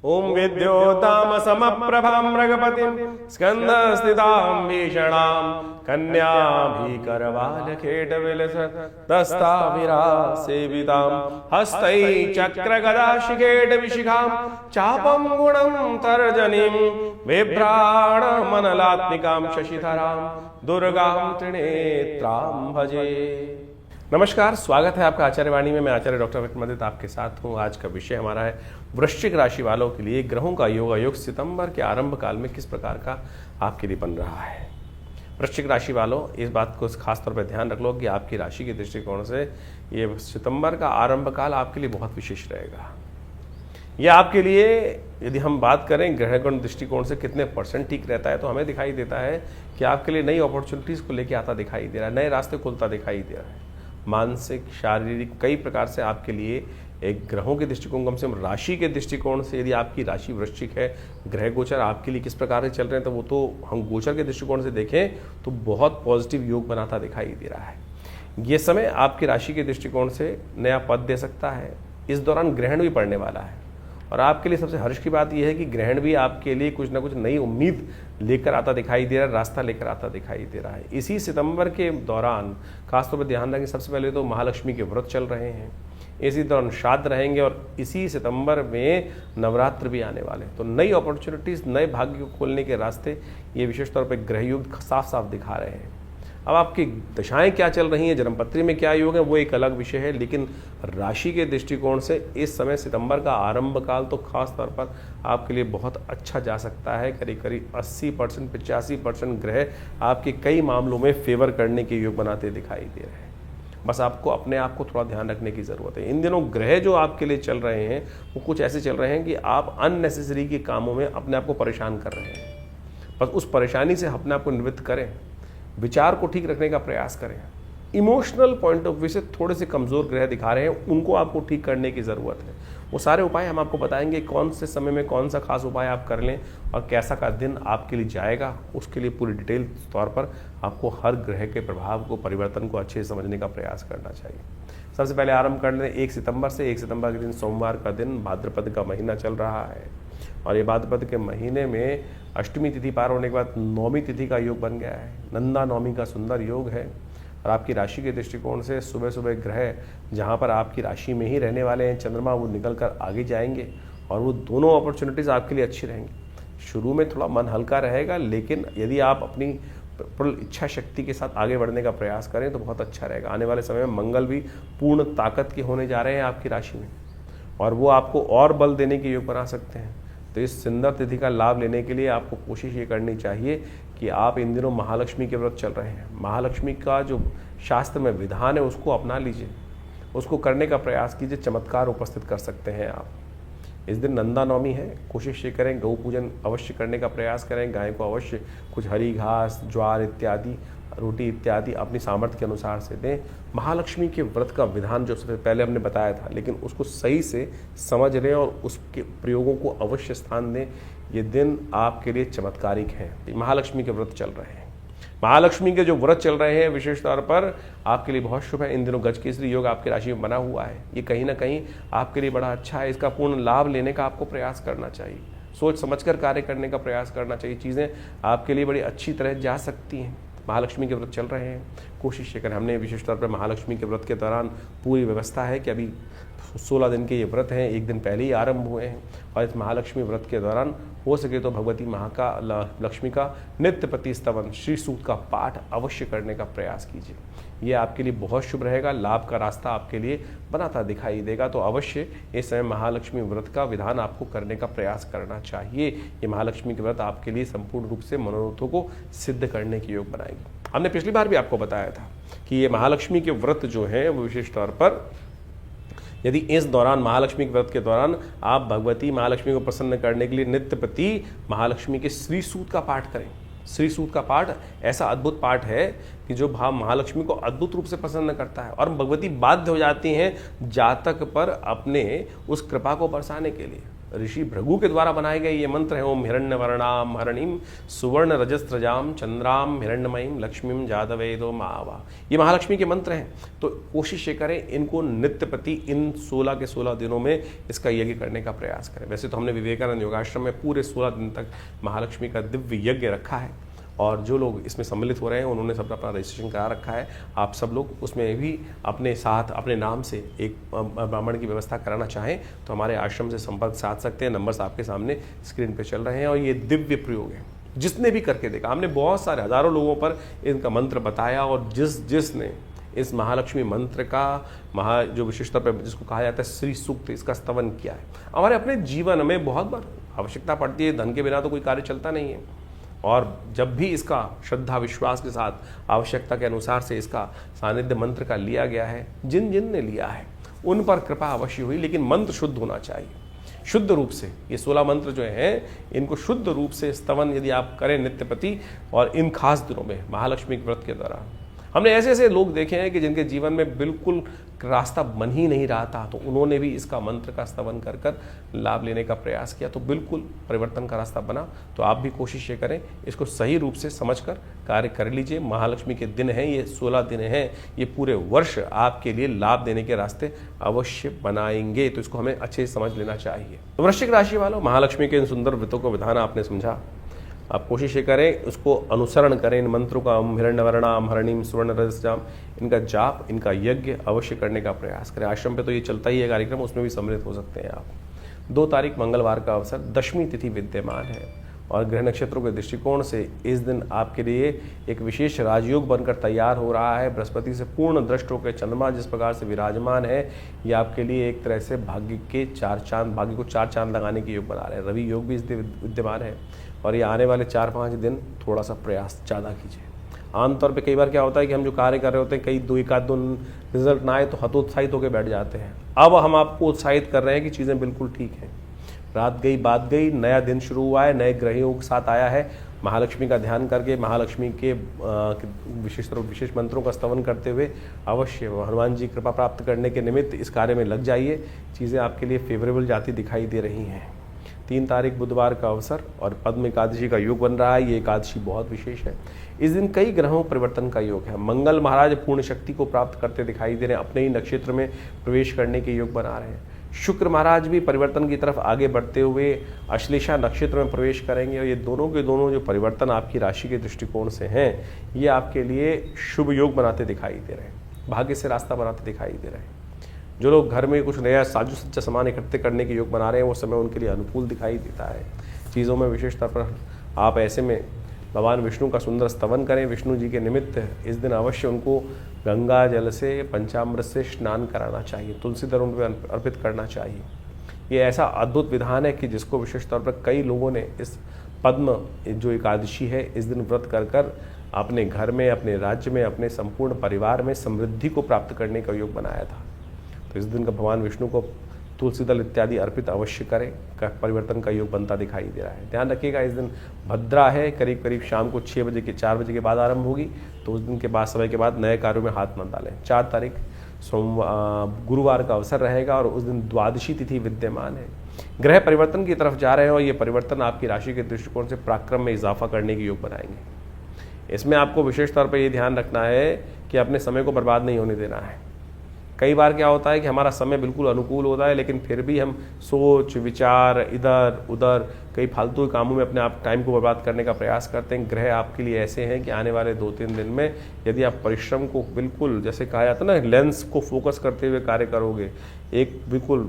ओम विद्योताम समप्रभां मृगपतिं स्कंदस्थितां भीषणां कन्याभिकरवालखेटविलसतस्ताविरासेवितां हस्तैश्चक्रगदाशिखेटविशिखां चापं गुणं तर्जनीं बिभ्राणमनलात्मिकां शशिधरां दुर्गां त्रिनेत्रां भजे। नमस्कार, स्वागत है आपका आचार्य वाणी में। मैं आचार्य डॉक्टर विक्रमादित्य आपके साथ हूँ। आज का विषय हमारा है वृश्चिक राशि वालों के लिए ग्रहों का योग सितंबर के आरंभ काल में किस प्रकार का आपके लिए बन रहा है। वृश्चिक राशि वालों, इस बात को खास तौर पर ध्यान रख लो कि आपकी राशि के दृष्टिकोण से ये सितंबर का आरंभ काल आपके लिए बहुत विशेष रहेगा। यह आपके लिए, यदि हम बात करें ग्रहगण दृष्टिकोण से कितने परसेंट ठीक रहता है, तो हमें दिखाई देता है कि आपके लिए नई अपॉर्चुनिटीज़ को लेकर आता दिखाई दे रहा है, नए रास्ते खुलता दिखाई दे रहा है। मानसिक, शारीरिक, कई प्रकार से आपके लिए एक ग्रहों के दृष्टिकोण, कम से कम राशि के दृष्टिकोण से, यदि आपकी राशि वृश्चिक है, ग्रह गोचर आपके लिए किस प्रकार से चल रहे हैं, तो वो तो हम गोचर के दृष्टिकोण से देखें तो बहुत पॉजिटिव योग बनाता दिखाई दे रहा है। ये समय आपकी राशि के दृष्टिकोण से नया पद दे सकता है। इस दौरान ग्रहण भी पड़ने वाला है और आपके लिए सबसे हर्ष की बात यह है कि ग्रहण भी आपके लिए कुछ ना कुछ नई उम्मीद लेकर आता दिखाई दे रहा है, रास्ता लेकर आता दिखाई दे रहा है। इसी सितंबर के दौरान खासतौर पर ध्यान रखें, सबसे पहले तो महालक्ष्मी के व्रत चल रहे हैं, इसी दौरान श्राद्ध रहेंगे और इसी सितंबर में नवरात्र भी आने वाले हैं। तो नई अपॉर्चुनिटीज़, नए भाग्य को खोलने के रास्ते ये विशेष तौर पर ग्रहयुग साफ साफ दिखा रहे हैं। अब आपकी दशाएं क्या चल रही हैं, जन्मपत्री में क्या योग है, वो एक अलग विषय है, लेकिन राशि के दृष्टिकोण से इस समय सितंबर का आरंभ काल तो खास तौर पर आपके लिए बहुत अच्छा जा सकता है। करीब करीब 80%, 85% ग्रह आपके कई मामलों में फेवर करने के योग बनाते दिखाई दे रहे हैं। बस आपको अपने आप को थोड़ा ध्यान रखने की ज़रूरत है। इन दिनों ग्रह जो आपके लिए चल रहे हैं वो कुछ ऐसे चल रहे हैं कि आप अननेसेसरी के कामों में अपने आप को परेशान कर रहे हैं। बस उस परेशानी से अपने आप को निवृत्त करें, विचार को ठीक रखने का प्रयास करें। इमोशनल पॉइंट ऑफ व्यू से थोड़े से कमज़ोर ग्रह दिखा रहे हैं, उनको आपको ठीक करने की ज़रूरत है। वो सारे उपाय हम आपको बताएंगे, कौन से समय में कौन सा खास उपाय आप कर लें और कैसा का दिन आपके लिए जाएगा, उसके लिए पूरी डिटेल तौर पर आपको हर ग्रह के प्रभाव को, परिवर्तन को अच्छे से समझने का प्रयास करना चाहिए। सबसे पहले आरंभ कर लें 1 सितंबर से। 1 सितंबर के दिन सोमवार का दिन, भाद्रपद का महीना चल रहा है और ये भाद्रपद के महीने में अष्टमी तिथि पार होने के बाद नौमी तिथि का योग बन गया है। नंदा नौमी का सुंदर योग है और आपकी राशि के दृष्टिकोण से सुबह सुबह ग्रह जहाँ पर आपकी राशि में ही रहने वाले हैं, चंद्रमा, वो निकल कर आगे जाएंगे और वो दोनों अपॉर्चुनिटीज़ आपके लिए अच्छी रहेंगी। शुरू में थोड़ा मन हल्का रहेगा, लेकिन यदि आप अपनी प्रबल इच्छा शक्ति के साथ आगे बढ़ने का प्रयास करें तो बहुत अच्छा रहेगा। आने वाले समय में मंगल भी पूर्ण ताकत के होने जा रहे हैं आपकी राशि में और वो आपको और बल देने के योग बना सकते हैं। तो इस सुंदर तिथि का लाभ लेने के लिए आपको कोशिश ये करनी चाहिए कि आप इन दिनों महालक्ष्मी के व्रत चल रहे हैं, महालक्ष्मी का जो शास्त्र में विधान है उसको अपना लीजिए, उसको करने का प्रयास कीजिए। चमत्कार उपस्थित कर सकते हैं आप। इस दिन नंदा नवमी है, कोशिश ये करें गौ पूजन अवश्य करने का प्रयास करें। गाय को अवश्य कुछ हरी घास, ज्वार इत्यादि, रोटी इत्यादि अपनी सामर्थ्य के अनुसार से दें। महालक्ष्मी के व्रत का विधान जो सबसे पहले हमने बताया था, लेकिन उसको सही से समझ लें और उसके प्रयोगों को अवश्य स्थान दें। ये दिन आपके लिए चमत्कारिक हैं। महालक्ष्मी के व्रत चल रहे हैं, महालक्ष्मी के जो व्रत चल रहे हैं विशेष तौर पर आपके लिए बहुत शुभ है। इन दिनों गजकेसरी योग आपकी राशि में बना हुआ है, ये कहीं ना कहीं आपके लिए बड़ा अच्छा है। इसका पूर्ण लाभ लेने का आपको प्रयास करना चाहिए, सोच समझकर कार्य करने का प्रयास करना चाहिए। चीज़ें आपके लिए बड़ी अच्छी तरह जा सकती हैं। महालक्ष्मी के व्रत चल रहे हैं, कोशिश ये करें। हमने विशेष तौर पर महालक्ष्मी के व्रत के दौरान पूरी व्यवस्था है कि अभी 16 दिन के ये व्रत हैं, एक दिन पहले ही आरंभ हुए हैं और इस महालक्ष्मी व्रत के दौरान हो सके तो भगवती लक्ष्मी का नित्य प्रति स्तवन, श्री सूक्त का पाठ अवश्य करने का प्रयास कीजिए। ये आपके लिए बहुत शुभ रहेगा, लाभ का रास्ता आपके लिए बनाता दिखाई देगा। तो अवश्य इस समय महालक्ष्मी व्रत का विधान आपको करने का प्रयास करना चाहिए। ये महालक्ष्मी के व्रत आपके लिए संपूर्ण रूप से मनोरथों को सिद्ध करने के योग बनाएंगे। हमने पिछली बार भी आपको बताया था कि ये महालक्ष्मी के व्रत जो हैं वो विशेष तौर पर, यदि इस दौरान महालक्ष्मी के व्रत के दौरान आप भगवती महालक्ष्मी को प्रसन्न करने के लिए नित्य प्रति महालक्ष्मी के श्री सूक्त का पाठ करें। श्री सूक्त का पाठ ऐसा अद्भुत पाठ है कि जो महालक्ष्मी को अद्भुत रूप से प्रसन्न करता है और भगवती बाध्य हो जाती हैं जातक पर अपने उस कृपा को बरसाने के लिए। ऋषि भृगु के द्वारा बनाए गए ये मंत्र है। ओम हिरण्यवर्णाम हरणीम सुवर्ण रजस्त्रजाम चंद्राम हिरण्यमयीम लक्ष्मीम जातवेदो मावा, ये महालक्ष्मी के मंत्र हैं। तो कोशिश ये करें इनको नित्य प्रति इन 16 के 16 दिनों में इसका यज्ञ करने का प्रयास करें। वैसे तो हमने विवेकानंद योगाश्रम में पूरे 16 दिन तक महालक्ष्मी का दिव्य यज्ञ रखा है, और जो लोग इसमें सम्मिलित हो रहे हैं उन्होंने सब अपना रजिस्ट्रेशन करा रखा है। आप सब लोग उसमें भी अपने साथ अपने नाम से एक ब्राह्मण की व्यवस्था कराना चाहें तो हमारे आश्रम से संपर्क साध सकते हैं। नंबर्स आपके सामने स्क्रीन पे चल रहे हैं। और ये दिव्य प्रयोग है, जिसने भी करके देखा, हमने बहुत सारे हजारों लोगों पर इनका मंत्र बताया, और जिसने इस महालक्ष्मी मंत्र का जो विशेषता पर जिसको कहा जाता है श्री सूक्त, इसका स्तवन किया है। हमारे अपने जीवन में बहुत बार आवश्यकता पड़ती है, धन के बिना तो कोई कार्य चलता नहीं है, और जब भी इसका श्रद्धा विश्वास के साथ आवश्यकता के अनुसार से इसका सानिध्य मंत्र का लिया गया है, जिन ने लिया है उन पर कृपा अवश्य हुई। लेकिन मंत्र शुद्ध होना चाहिए, शुद्ध रूप से। ये 16 मंत्र जो हैं इनको शुद्ध रूप से स्तवन यदि आप करें नित्य प्रति, और इन खास दिनों में महालक्ष्मी के व्रत के दौरान। हमने ऐसे ऐसे लोग देखे हैं कि जिनके जीवन में बिल्कुल रास्ता बन ही नहीं रहा था, तो उन्होंने भी इसका मंत्र का स्तवन कर कर लाभ लेने का प्रयास किया, तो बिल्कुल परिवर्तन का रास्ता बना। तो आप भी कोशिश ये करें, इसको सही रूप से समझकर कार्य कर लीजिए। महालक्ष्मी के दिन हैं, ये 16 दिन हैं, ये पूरे वर्ष आपके लिए लाभ देने के रास्ते अवश्य बनाएंगे, तो इसको हमें अच्छे से समझ लेना चाहिए। तो वृश्चिक राशि वालों, महालक्ष्मी के इन सुंदर व्रतों को विधान आपने समझा, आप कोशिश ये करें उसको अनुसरण करें। इन मंत्रों का ओम हिरण्यवर्णाम हरणीम सुवर्ण रजस्त्रजाम, इनका जाप, इनका यज्ञ अवश्य करने का प्रयास करें। आश्रम पे तो ये चलता ही है कार्यक्रम, उसमें भी सम्मिलित हो सकते हैं आप। 2 तारीख मंगलवार का अवसर, दशमी तिथि विद्यमान है, और ग्रह नक्षत्रों के दृष्टिकोण से इस दिन आपके लिए एक विशेष राजयोग बनकर तैयार हो रहा है। बृहस्पति से पूर्ण दृष्ट होकर चंद्रमा जिस प्रकार से विराजमान है, ये आपके लिए एक तरह से भाग्य के 4 चांद, भाग्य को 4 चांद लगाने के योग बना रहे हैं। रवि योग भी इस दिन विद्यमान है, और ये आने वाले 4-5 दिन थोड़ा सा प्रयास ज़्यादा कीजिए। आमतौर पे कई बार क्या होता है कि हम जो कार्य कर रहे होते हैं, कई 2-1 दिन रिजल्ट ना आए तो हतोत्साहित होकर बैठ जाते हैं। अब हम आपको उत्साहित कर रहे हैं कि चीज़ें बिल्कुल ठीक हैं। रात गई बात गई, नया दिन शुरू हुआ है, नए ग्रहों के साथ आया है। महालक्ष्मी का ध्यान करके, महालक्ष्मी के विशेष मंत्रों का स्तवन करते हुए अवश्य हनुमान जी कृपा प्राप्त करने के निमित्त इस कार्य में लग जाइए। चीज़ें आपके लिए फेवरेबल जाती दिखाई दे रही हैं। 3 तारीख बुधवार का अवसर, और पद्म एकादशी का योग बन रहा है। ये एकादशी बहुत विशेष है। इस दिन कई ग्रहों परिवर्तन का योग है। मंगल महाराज पूर्ण शक्ति को प्राप्त करते दिखाई दे रहे हैं, अपने ही नक्षत्र में प्रवेश करने के योग बना रहे हैं। शुक्र महाराज भी परिवर्तन की तरफ आगे बढ़ते हुए अश्लेषा नक्षत्र में प्रवेश करेंगे, और ये दोनों के दोनों जो परिवर्तन आपकी राशि के दृष्टिकोण से हैं, ये आपके लिए शुभ योग बनाते दिखाई दे रहे हैं, भाग्य से रास्ता बनाते दिखाई दे रहे हैं। जो लोग घर में कुछ नया साजो सज्जा सामान इकट्ठे करने के योग बना रहे हैं, वो समय उनके लिए अनुकूल दिखाई देता है। चीज़ों में विशेषता पर आप ऐसे में भगवान विष्णु का सुंदर स्तवन करें। विष्णु जी के निमित्त इस दिन अवश्य उनको गंगा जल से, पंचामृत से स्नान कराना चाहिए, तुलसी दल उन पर अर्पित करना चाहिए। ये ऐसा अद्भुत विधान है कि जिसको विशेष तौर पर कई लोगों ने इस पद्म जो एकादशी है इस दिन व्रत कर कर अपने घर में, अपने राज्य में, अपने संपूर्ण परिवार में समृद्धि को प्राप्त करने का योग बनाया था। तो इस दिन का भगवान विष्णु को तुलसी दल इत्यादि अर्पित अवश्य करें, परिवर्तन का योग बनता दिखाई दे रहा है। ध्यान रखिएगा, इस दिन भद्रा है, करीब करीब शाम को 6 बजे के 4 बजे के बाद आरंभ होगी, तो उस दिन के बाद समय के बाद नए कार्यों में हाथ मत डालें। 4 तारीख गुरुवार का अवसर रहेगा, और उस दिन द्वादशी तिथि विद्यमान है। ग्रह परिवर्तन की तरफ जा रहे हैं, और ये परिवर्तन आपकी राशि के दृष्टिकोण से पराक्रम में इजाफा करने के योग बनाएंगे। इसमें आपको विशेष तौर पर ये ध्यान रखना है कि अपने समय को बर्बाद नहीं होने देना है। कई बार क्या होता है कि हमारा समय बिल्कुल अनुकूल होता है, लेकिन फिर भी हम सोच विचार इधर उधर कई फालतू कामों में अपने आप टाइम को बर्बाद करने का प्रयास करते हैं। ग्रह आपके लिए ऐसे हैं कि आने वाले 2-3 दिन में यदि आप परिश्रम को बिल्कुल, जैसे कहा जाता है ना, लेंस को फोकस करते हुए कार्य करोगे, एक बिल्कुल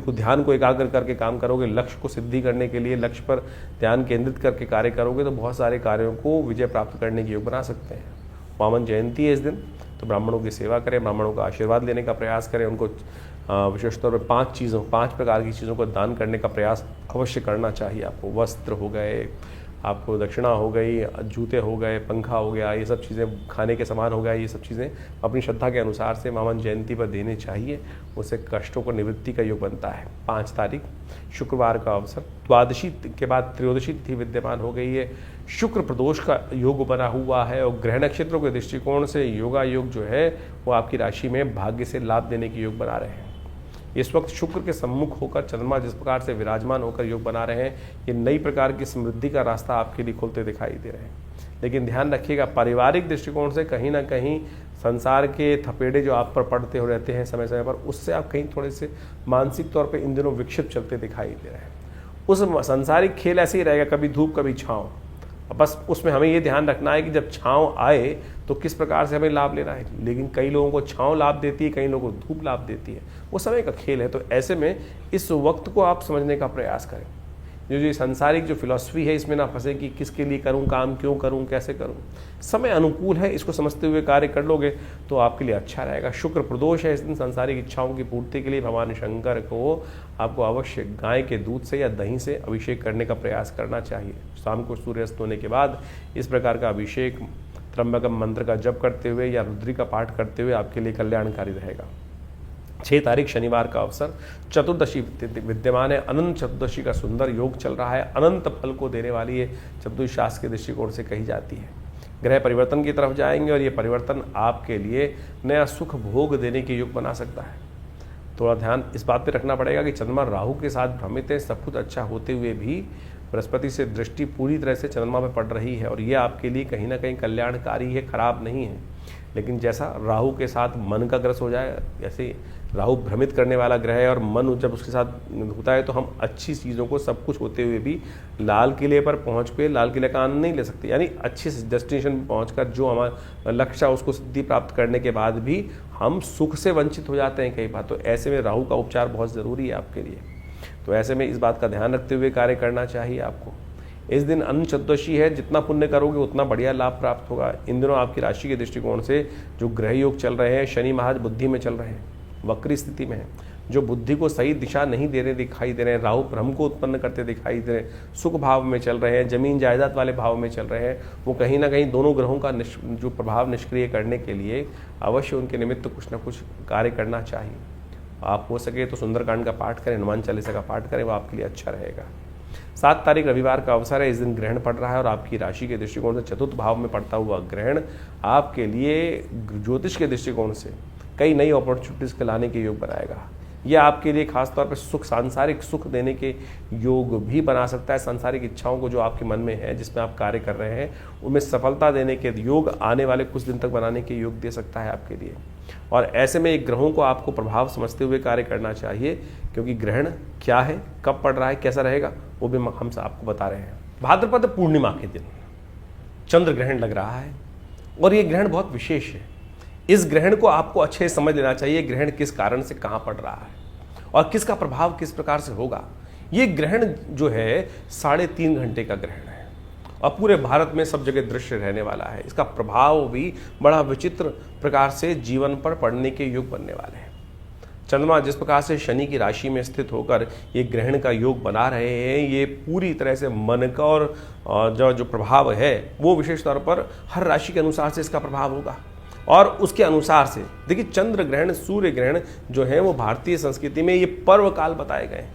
ध्यान को एकाग्र करके काम करोगे, लक्ष्य को सिद्धि करने के लिए लक्ष्य पर ध्यान केंद्रित करके कार्य करोगे, तो बहुत सारे कार्यों को विजय प्राप्त करने के योग बना सकते हैं। वामन जयंती है इस दिन, तो ब्राह्मणों की सेवा करें, ब्राह्मणों का आशीर्वाद लेने का प्रयास करें, उनको विशेष तौर पर 5 प्रकार की चीज़ों को दान करने का प्रयास अवश्य करना चाहिए। आपको वस्त्र हो गए, आपको दक्षिणा हो गई, जूते हो गए, पंखा हो गया, ये सब चीज़ें, खाने के सामान हो गया, ये सब चीज़ें अपनी श्रद्धा के अनुसार से वामन जयंती पर देने चाहिए। उससे कष्टों को निवृत्ति का योग बनता है। 5 तारीख शुक्रवार का अवसर, द्वादशी के बाद त्रयोदशी तिथि विद्यमान हो गई है। शुक्र प्रदोष का योग बना हुआ है, और ग्रह नक्षत्रों के दृष्टिकोण से योगा योग जो है वो आपकी राशि में भाग्य से लाभ देने के योग बना रहे हैं। इस वक्त शुक्र के सम्मुख होकर चंद्रमा जिस प्रकार से विराजमान होकर योग बना रहे हैं, ये नई प्रकार की समृद्धि का रास्ता आपके लिए खुलते दिखाई दे रहे हैं। लेकिन ध्यान रखिएगा, पारिवारिक दृष्टिकोण से कहीं ना कहीं संसार के थपेड़े जो आप पर पड़ते हो रहते हैं समय समय पर, उससे आप कहीं थोड़े से मानसिक तौर पे इन दिनों विक्षिप्त चलते दिखाई दे रहे हैं। उस संसारिक खेल ऐसे ही रहेगा, कभी धूप कभी छाँव। बस उसमें हमें ये ध्यान रखना है कि जब छाँव आए तो किस प्रकार से हमें लाभ लेना है। लेकिन कई लोगों को छाँव लाभ देती है, कई लोगों को धूप लाभ देती है, वो समय का खेल है। तो ऐसे में इस वक्त को आप समझने का प्रयास करें। जो सांसारिक जो फिलॉसफी है इसमें ना फंसे कि किसके लिए करूं काम, क्यों करूं, कैसे करूं। समय अनुकूल है, इसको समझते हुए कार्य कर लोगे तो आपके लिए अच्छा रहेगा। शुक्र प्रदोष है इस दिन, सांसारिक इच्छाओं की पूर्ति के लिए भगवान शंकर को आपको अवश्य गाय के दूध से या दही से अभिषेक करने का प्रयास करना चाहिए। शाम को सूर्यास्त होने के बाद इस प्रकार का अभिषेक त्र्यंबकम मंत्र का जप करते हुए या रुद्री का पाठ करते हुए आपके लिए कल्याणकारी रहेगा। 6 तारीख शनिवार का अवसर, चतुर्दशी विद्यमान है। अनंत चतुर्दशी का सुंदर योग चल रहा है। अनंत फल को देने वाली ये चतुर्दशी शास्त्र के दृष्टिकोण से कही जाती है। ग्रह परिवर्तन की तरफ जाएंगे और ये परिवर्तन आपके लिए नया सुख भोग देने के योग बना सकता है। थोड़ा ध्यान इस बात पे रखना पड़ेगा कि चंद्रमा राहु के साथ भ्रमित है। सब कुछ अच्छा होते हुए भी बृहस्पति से दृष्टि पूरी तरह से चंद्रमा पर पड़ रही है और ये आपके लिए कहीं ना कहीं कल्याणकारी है, खराब नहीं है। लेकिन जैसा राहु के साथ मन का ग्रस हो जाए, ऐसे राहु भ्रमित करने वाला ग्रह है और मन जब उसके साथ होता है तो हम अच्छी चीज़ों को सब कुछ होते हुए भी लाल किले पर पहुंच पे लाल किले का आनंद नहीं ले सकते। यानी अच्छी डेस्टिनेशन पर पहुंचकर जो हमारा लक्ष्य है उसको सिद्धि प्राप्त करने के बाद भी हम सुख से वंचित हो जाते हैं कई बार। तो ऐसे में राहु का उपचार बहुत ज़रूरी है आपके लिए। तो ऐसे में इस बात का ध्यान रखते हुए कार्य करना चाहिए आपको। इस दिन अनंत चतुर्दशी है, जितना पुण्य करोगे उतना बढ़िया लाभ प्राप्त होगा। इन दिनों आपकी राशि के दृष्टिकोण से जो ग्रह योग चल रहे हैं, शनि महाराज बुद्धि में चल रहे हैं, वक्री स्थिति में है, जो बुद्धि को सही दिशा नहीं दे रहे दिखाई दे रहे हैं। राहु भ्रम को उत्पन्न करते दिखाई दे रहे हैं। सुख भाव में चल रहे हैं, जमीन जायदाद वाले भाव में चल रहे हैं। वो कहीं ना कहीं दोनों ग्रहों का जो प्रभाव निष्क्रिय करने के लिए अवश्य उनके निमित्त कुछ ना कुछ कार्य करना चाहिए। आप हो सके तो सुंदरकांड का पाठ करें, हनुमान चालीसा का पाठ करें, वो आपके लिए अच्छा रहेगा। 7 तारीख रविवार का अवसर है। इस दिन ग्रहण पड़ रहा है और आपकी राशि के दृष्टिकोण से चतुर्थ भाव में पड़ता हुआ ग्रहण आपके लिए ज्योतिष के दृष्टिकोण से कई नई अपॉर्चुनिटीज के लाने के योग बनाएगा। यह आपके लिए खासतौर पर सुख, सांसारिक सुख देने के योग भी बना सकता है। सांसारिक इच्छाओं को जो आपके मन में है, जिसमें आप कार्य कर रहे हैं, उनमें सफलता देने के योग आने वाले कुछ दिन तक बनाने के योग दे सकता है आपके लिए। और ऐसे में एक ग्रहों को आपको प्रभाव समझते हुए कार्य करना चाहिए, क्योंकि ग्रहण क्या है, कब पड़ रहा है, कैसा रहेगा, वो भी हम आपको बता रहे हैं। भाद्रपद पूर्णिमा के दिन चंद्र ग्रहण लग रहा है और ये ग्रहण बहुत विशेष है। इस ग्रहण को आपको अच्छे से समझ लेना चाहिए। ग्रहण किस कारण से कहां पड़ रहा है और किसका प्रभाव किस प्रकार से होगा। ये ग्रहण जो है 3.5 घंटे का ग्रहण है और पूरे भारत में सब जगह दृश्य रहने वाला है। इसका प्रभाव भी बड़ा विचित्र प्रकार से जीवन पर पड़ने के योग बनने वाले हैं। चंद्रमा जिस प्रकार से शनि की राशि में स्थित होकर ये ग्रहण का योग बना रहे हैं, ये पूरी तरह से मन का और जो प्रभाव है वो विशेष तौर पर हर राशि के अनुसार से इसका प्रभाव होगा। और उसके अनुसार से देखिए, चंद्र ग्रहण, सूर्य ग्रहण जो है वो भारतीय संस्कृति में ये पर्व काल बताए गए हैं।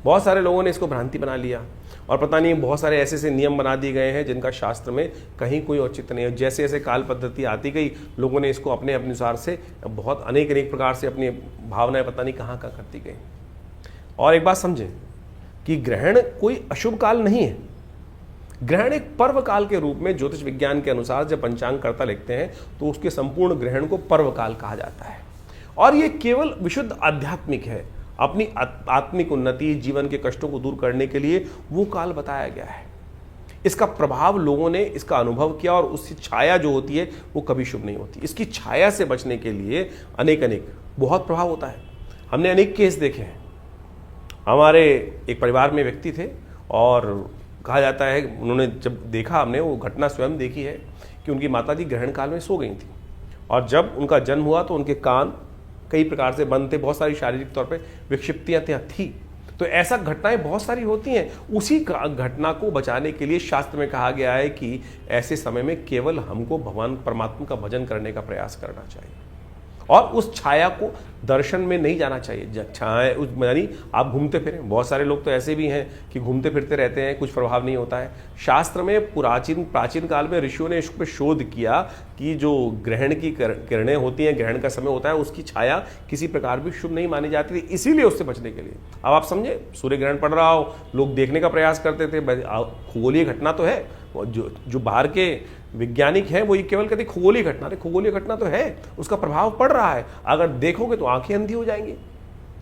बहुत सारे लोगों ने इसको भ्रांति बना लिया और पता नहीं बहुत सारे ऐसे ऐसे नियम बना दिए गए हैं जिनका शास्त्र में कहीं कोई औचित्य नहीं है। जैसे जैसे काल पद्धति आती गई, लोगों ने इसको अपने अनुसार से बहुत अनेक प्रकार से अपनी भावनाएं पता नहीं कहाँ करती गई। और एक बात समझें कि ग्रहण कोई अशुभ काल नहीं है। ग्रहण एक पर्व काल के रूप में ज्योतिष विज्ञान के अनुसार जब पंचांगकर्ता लिखते हैं तो उसके संपूर्ण ग्रहण को पर्व काल कहा जाता है। और ये केवल विशुद्ध आध्यात्मिक है, अपनी आत्मिक उन्नति, जीवन के कष्टों को दूर करने के लिए वो काल बताया गया है। इसका प्रभाव लोगों ने इसका अनुभव किया और उसकी छाया जो होती है वो कभी शुभ नहीं होती। इसकी छाया से बचने के लिए अनेक बहुत प्रभाव होता है। हमने अनेक केस देखे हैं। हमारे एक परिवार में व्यक्ति थे और कहा जाता है, उन्होंने जब देखा, हमने वो घटना स्वयं देखी है कि उनकी माताजी ग्रहण काल में सो गई थी और जब उनका जन्म हुआ तो उनके कान कई प्रकार से बंद थे, बहुत सारी शारीरिक तौर पे विक्षिप्तियां थी। तो ऐसा घटनाएं बहुत सारी होती हैं। उसी घटना को बचाने के लिए शास्त्र में कहा गया है कि ऐसे समय में केवल हमको भगवान परमात्मा का भजन करने का प्रयास करना चाहिए। और उस छाया को दर्शन में नहीं जाना चाहिए। छाया उस यानी आप घूमते फिरें, बहुत सारे लोग तो ऐसे भी हैं कि घूमते फिरते रहते हैं, कुछ प्रभाव नहीं होता है। शास्त्र में प्राचीन काल में ऋषियों ने इस पर शोध किया कि जो ग्रहण की किरणें होती हैं, ग्रहण का समय होता है, उसकी छाया किसी प्रकार भी शुभ नहीं मानी जाती थी, इसीलिए उससे बचने के लिए। अब आप समझे, सूर्य ग्रहण पड़ रहा हो, लोग देखने का प्रयास करते थे, खगोलीय घटना तो है, जो बाहर के वैज्ञानिक हैं वो ये केवल कहते खगोलीय घटना तो है, उसका प्रभाव पड़ रहा है, अगर देखोगे तो आंखें अंधी हो जाएंगी।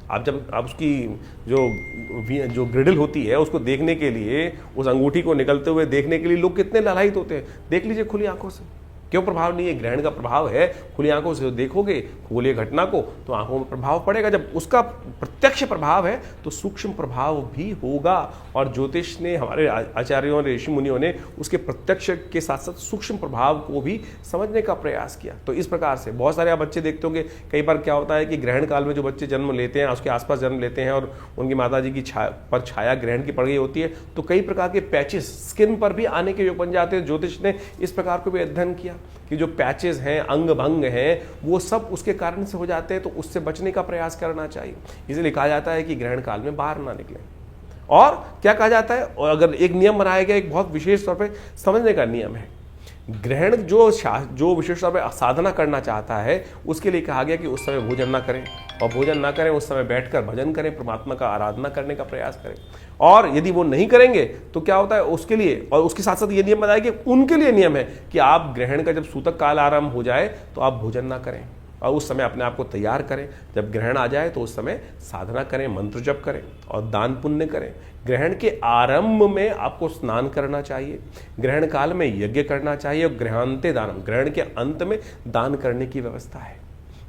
आप उसकी जो ग्रिडल होती है उसको देखने के लिए, उस अंगूठी को निकलते हुए देखने के लिए लोग कितने लालायित होते हैं। देख लीजिए खुली आंखों से, क्यों प्रभाव नहीं है? ग्रहण का प्रभाव है, खुली आंखों से देखोगे खगोलीय घटना को तो आंखों में प्रभाव पड़ेगा। जब उसका प्रत्यक्ष प्रभाव है तो सूक्ष्म प्रभाव भी होगा, और ज्योतिष ने, हमारे आचार्यों ने, ऋषि मुनियों ने उसके प्रत्यक्ष के साथ साथ सूक्ष्म प्रभाव को भी समझने का प्रयास किया। तो इस प्रकार से बहुत सारे आप बच्चे देखते होंगे, कई बार क्या होता है कि ग्रहण काल में जो बच्चे जन्म लेते हैं, उसके आसपास जन्म लेते हैं और उनकी माता जी की छाया ग्रहण की पड़ गई होती है, तो कई प्रकार के पैचेस स्किन पर भी आने के योग बन जाते हैं। ज्योतिष ने इस प्रकार को भी अध्ययन किया कि जो पैचेस हैं, अंग भंग हैं, वो सब उसके कारण से हो जाते हैं, तो उससे बचने का प्रयास करना चाहिए। इसलिए कहा जाता है कि ग्रहण काल में बाहर ना निकलें। और क्या कहा जाता है, और अगर एक नियम बनाया गया, एक बहुत विशेष तौर पे समझने का नियम है, ग्रहण जो विशेष तौर पे साधना करना चाहता है उसके लिए कहा गया कि उस समय भोजन ना करें, और भोजन ना करें उस समय बैठकर भजन करें, परमात्मा का आराधना करने का प्रयास करें। और यदि वो नहीं करेंगे तो क्या होता है उसके लिए, और उसके साथ साथ ये नियम बताया कि उनके लिए नियम है कि आप ग्रहण का जब सूतक काल आरंभ हो जाए तो आप भोजन ना करें, और उस समय अपने आप को तैयार करें। जब ग्रहण आ जाए तो उस समय साधना करें, मंत्र जप करें और दान पुण्य करें। ग्रहण के आरंभ में आपको स्नान करना चाहिए, ग्रहण काल में यज्ञ करना चाहिए, और ग्रहांते दानम, ग्रहण के अंत में दान करने की व्यवस्था है।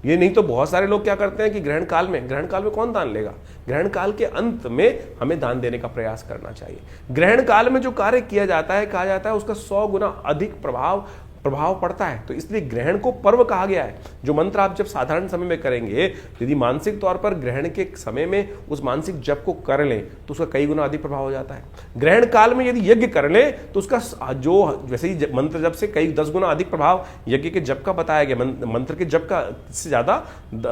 ये नहीं तो बहुत सारे लोग क्या करते हैं कि ग्रहण काल में कौन दान लेगा? ग्रहण काल के अंत में हमें दान देने का प्रयास करना चाहिए। ग्रहण काल में जो कार्य किया जाता है, कहा जाता है उसका 100 गुना अधिक प्रभाव पड़ता है। तो इसलिए ग्रहण को पर्व कहा गया है। जो मंत्र आप जब साधारण समय में करेंगे, यदि मानसिक तौर पर ग्रहण के समय में उस मानसिक जप को कर लें तो उसका कई गुना अधिक प्रभाव हो जाता है। ग्रहण काल में यदि यज्ञ कर लें तो उसका जो वैसे ही मंत्र जप से कई 10 गुना अधिक प्रभाव यज्ञ के जप का बताया गया, मंत्र के जप का से ज्यादा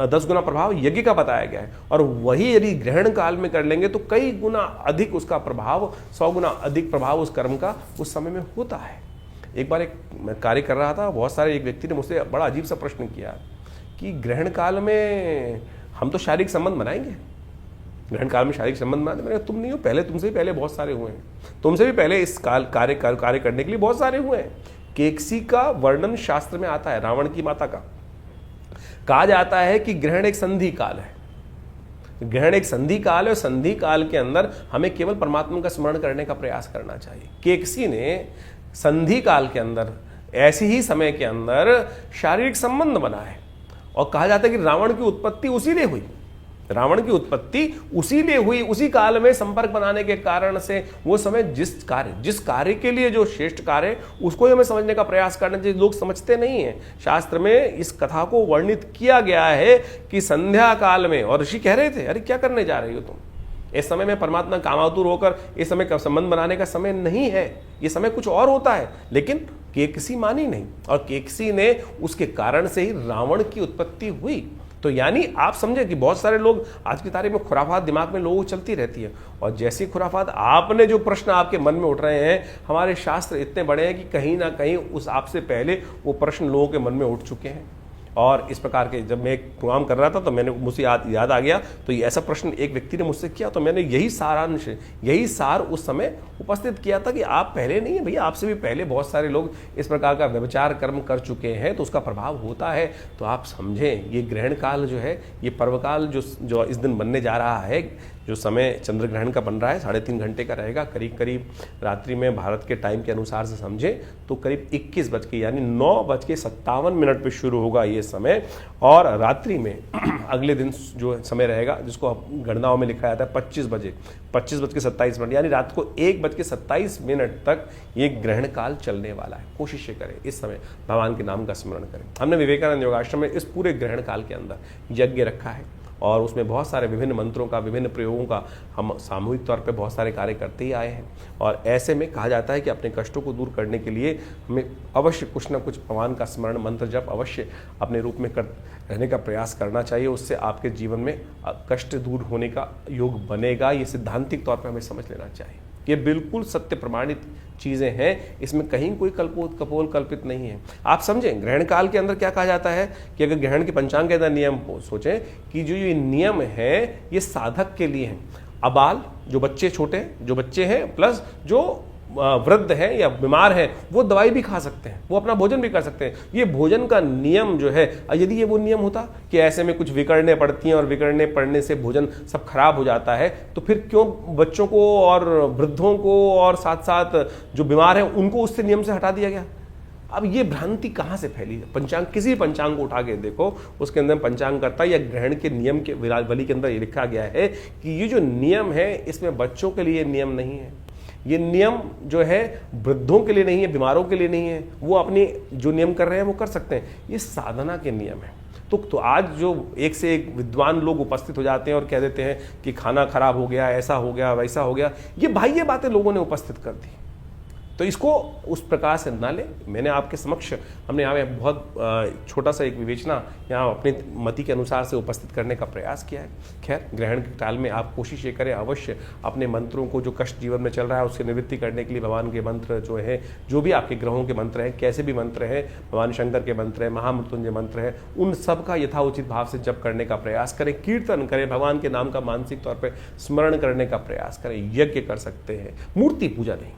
10 गुना प्रभाव यज्ञ का बताया गया है। और वही यदि ग्रहण काल में कर लेंगे तो कई गुना अधिक उसका प्रभाव, 100 गुना अधिक प्रभाव उस कर्म का उस समय में होता है। एक बार एक कार्य कर रहा था, बहुत सारे एक व्यक्ति ने मुझसे बड़ा अजीब सा प्रश्न किया कि ग्रहण काल में हम तो शारीरिक संबंध बनाएंगे, ग्रहण काल में शारीरिक संबंध बनाते। मैंने कहा तुम नहीं हो, पहले तुमसे भी पहले बहुत सारे हुए हैं, तुमसे भी पहले इस कार्य करने के लिए बहुत सारे हुए हैं। केकसी का वर्णन शास्त्र में आता है, रावण की माता का। कहा जाता है कि ग्रहण एक संधि काल है, ग्रहण एक संधि काल है, और संधि काल के अंदर हमें केवल परमात्मा का स्मरण करने का प्रयास करना चाहिए। केकसी ने संधि काल के अंदर, ऐसे ही समय के अंदर शारीरिक संबंध बनाए, और कहा जाता है कि रावण की उत्पत्ति उसीलिए हुई, उसी काल में संपर्क बनाने के कारण से वो समय जिस कार्य के लिए जो श्रेष्ठ कार्य है उसको ही हमें समझने का प्रयास करना चाहिए। लोग समझते नहीं है। शास्त्र में इस कथा को वर्णित किया गया है कि संध्या काल में, और ऋषि कह रहे थे अरे क्या करने जा रही हो तुम, इस समय में परमात्मा कामातुर होकर, इस समय का संबंध बनाने का समय नहीं है, ये समय कुछ और होता है। लेकिन केकसी मानी नहीं, और केकसी ने उसके कारण से ही रावण की उत्पत्ति हुई। तो यानी आप समझे कि बहुत सारे लोग आज की तारीख में खुराफात दिमाग में लोगों को चलती रहती है, और जैसी खुराफात, आपने जो प्रश्न आपके मन में उठ रहे हैं, हमारे शास्त्र इतने बड़े हैं कि कहीं ना कहीं उस आपसे पहले वो प्रश्न लोगों के मन में उठ चुके हैं। और इस प्रकार के जब मैं एक प्रोग्राम कर रहा था तो मैंने मुझे याद आ गया, तो ये ऐसा प्रश्न एक व्यक्ति ने मुझसे किया, तो मैंने यही सार उस समय उपस्थित किया था कि आप पहले नहीं है भैया, आपसे भी पहले बहुत सारे लोग इस प्रकार का व्यभिचार कर्म कर चुके हैं, तो उसका प्रभाव होता है। तो आप समझें, ये ग्रहण काल जो है, ये पर्वकाल जो इस दिन बनने जा रहा है, जो समय चंद्र ग्रहण का बन रहा है 3.5 घंटे का रहेगा, करीब रात्रि में भारत के टाइम के अनुसार से समझे तो करीब 21 बज के यानी 9:57 पे शुरू होगा ये समय, और रात्रि में अगले दिन जो समय रहेगा, जिसको गणनाओं में लिखा जाता है 25:27 यानी रात को 1:27 तक ये ग्रहण काल चलने वाला है। कोशिश करें इस समय भगवान के नाम का स्मरण करें। हमने विवेकानंद योगाश्रम में इस पूरे ग्रहण काल के अंदर यज्ञ रखा है, और उसमें बहुत सारे विभिन्न मंत्रों का, विभिन्न प्रयोगों का हम सामूहिक तौर पे बहुत सारे कार्य करते ही आए हैं। और ऐसे में कहा जाता है कि अपने कष्टों को दूर करने के लिए हमें अवश्य कुछ ना कुछ भगवान का स्मरण मंत्र जप अवश्य अपने रूप में रहने का प्रयास करना चाहिए। उससे आपके जीवन में कष्ट दूर होने का योग बनेगा। ये सिद्धांतिक तौर पर हमें समझ लेना चाहिए। ये बिल्कुल सत्य प्रमाणित चीज़ें हैं, इसमें कहीं कोई कपोल कल्पित नहीं है। आप समझें, ग्रहण काल के अंदर क्या कहा जाता है कि अगर ग्रहण के पंचांग के अंदर नियम सोचें कि जो ये नियम है ये साधक के लिए हैं। अबाल, जो बच्चे छोटे जो बच्चे हैं, प्लस जो वृद्ध है या बीमार है, वो दवाई भी खा सकते हैं, वो अपना भोजन भी कर सकते हैं। ये भोजन का नियम जो है, यदि ये वो नियम होता कि ऐसे में कुछ विकड़ने पड़ती हैं और विकड़ने पड़ने से भोजन सब खराब हो जाता है, तो फिर क्यों बच्चों को और वृद्धों को और साथ साथ जो बीमार हैं उनको उससे नियम से हटा दिया गया? अब ये भ्रांति कहाँ से फैली है? पंचांग, किसी पंचांग को उठा के देखो, उसके अंदर पंचांग करता या ग्रहण के नियम के विरावली के अंदर ये लिखा गया है कि ये जो नियम है इसमें बच्चों के लिए नियम नहीं है। ये नियम जो है वृद्धों के लिए नहीं है, बीमारों के लिए नहीं है। वो अपनी जो नियम कर रहे हैं वो कर सकते हैं। ये साधना के नियम है। तो आज जो एक से एक विद्वान लोग उपस्थित हो जाते हैं और कह देते हैं कि खाना खराब हो गया, ऐसा हो गया, वैसा हो गया, ये बाह्य बातें लोगों ने उपस्थित कर दी। तो इसको उस प्रकार से ना ले। मैंने आपके समक्ष, हमने यहाँ बहुत छोटा सा एक विवेचना यहाँ अपने मति के अनुसार से उपस्थित करने का प्रयास किया है। खैर, ग्रहण के काल में आप कोशिश ये करें अवश्य अपने मंत्रों को, जो कष्ट जीवन में चल रहा है उसकी निवृत्ति करने के लिए भगवान के मंत्र जो है, जो भी आपके ग्रहों के मंत्र हैं, कैसे भी मंत्र हैं, भगवान शंकर के मंत्र हैं, महामृत्युंजय मंत्र है, उन सब का यथाउचित भाव से जप करने का प्रयास करें, कीर्तन करें, भगवान के नाम का मानसिक तौर पर स्मरण करने का प्रयास करें। यज्ञ कर सकते हैं, मूर्ति पूजा नहीं।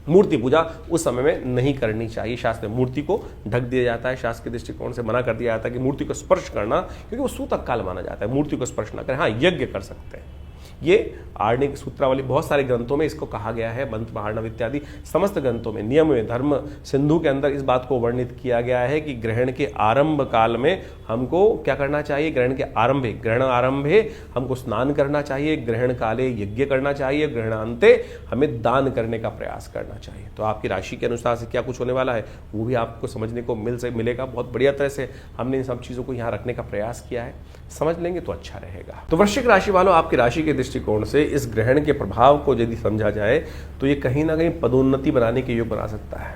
मूर्ति पूजा उस समय में नहीं करनी चाहिए। शास्त्र में मूर्ति को ढक दिया जाता है, शास्त्र के दृष्टिकोण से मना कर दिया जाता है कि मूर्ति को स्पर्श करना, क्योंकि वो सूतक काल माना जाता है, मूर्ति को स्पर्श ना करें। हाँ, यज्ञ कर सकते हैं। ये आर्णिक सूत्रावली बहुत सारे ग्रंथों में इसको कहा गया है, मंत्र महार्णव इत्यादि समस्त ग्रंथों में, नियम में, धर्म सिंधु के अंदर इस बात को वर्णित किया गया है कि ग्रहण के आरंभ काल में हमको क्या करना चाहिए। ग्रहण आरंभे हमको स्नान करना चाहिए, ग्रहण काले यज्ञ करना चाहिए, ग्रहण अंते हमें दान करने का प्रयास करना चाहिए। तो आपकी राशि के अनुसार से क्या कुछ होने वाला है वो भी आपको समझने को मिलेगा। बहुत बढ़िया तरह से हमने इन सब चीज़ों को यहाँ रखने का प्रयास किया है। समझ लेंगे तो अच्छा रहेगा। तो वृश्चिक राशि वालों, आपकी राशि के दृष्टिकोण से इस ग्रहण के प्रभाव को यदि समझा जाए तो ये कहीं ना कहीं पदोन्नति बनाने के योग बना सकता है।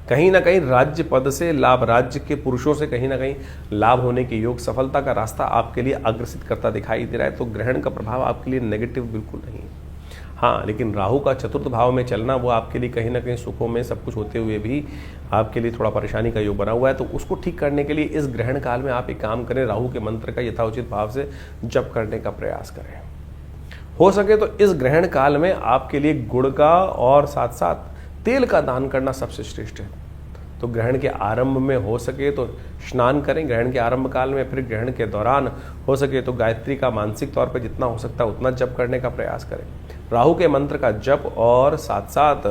कहीं ना कहीं राज्य पद से लाभ, राज्य के पुरुषों से कहीं ना कहीं लाभ होने के योग, सफलता का रास्ता आपके लिए अग्रसित करता दिखाई दे रहा है। तो ग्रहण का प्रभाव आपके लिए नेगेटिव बिल्कुल नहीं है। हाँ, लेकिन राहु का चतुर्थ भाव में चलना वो आपके लिए कहीं ना कहीं सुखों में सब कुछ होते हुए भी आपके लिए थोड़ा परेशानी का योग बना हुआ है। तो उसको ठीक करने के लिए इस ग्रहण काल में आप एक काम करें, राहु के मंत्र का यथाउचित भाव से जप करने का प्रयास करें। हो सके तो इस ग्रहण काल में आपके लिए गुड़ का और साथ साथ तेल का दान करना सबसे श्रेष्ठ है। तो ग्रहण के आरंभ में हो सके तो स्नान करें, ग्रहण के आरंभ काल में, फिर ग्रहण के दौरान हो सके तो गायत्री का मानसिक तौर पर जितना हो सकता है उतना जप करने का प्रयास करें। राहु के मंत्र का जप, और साथ साथ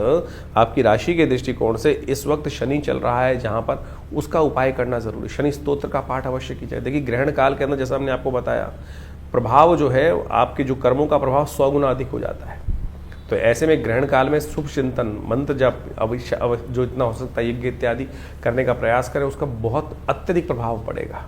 आपकी राशि के दृष्टिकोण से इस वक्त शनि चल रहा है जहां पर उसका उपाय करना जरूरी। शनि स्तोत्र का पाठ अवश्य कीजिए। देखिए, ग्रहण काल के अंदर जैसा हमने आपको बताया, प्रभाव जो है आपके जो कर्मों का प्रभाव 100 गुना अधिक हो जाता है। तो ऐसे में ग्रहण काल में शुभ चिंतन, मंत्र जप, जो इतना हो सकता है यज्ञ इत्यादि करने का प्रयास करें, उसका बहुत अत्यधिक प्रभाव पड़ेगा।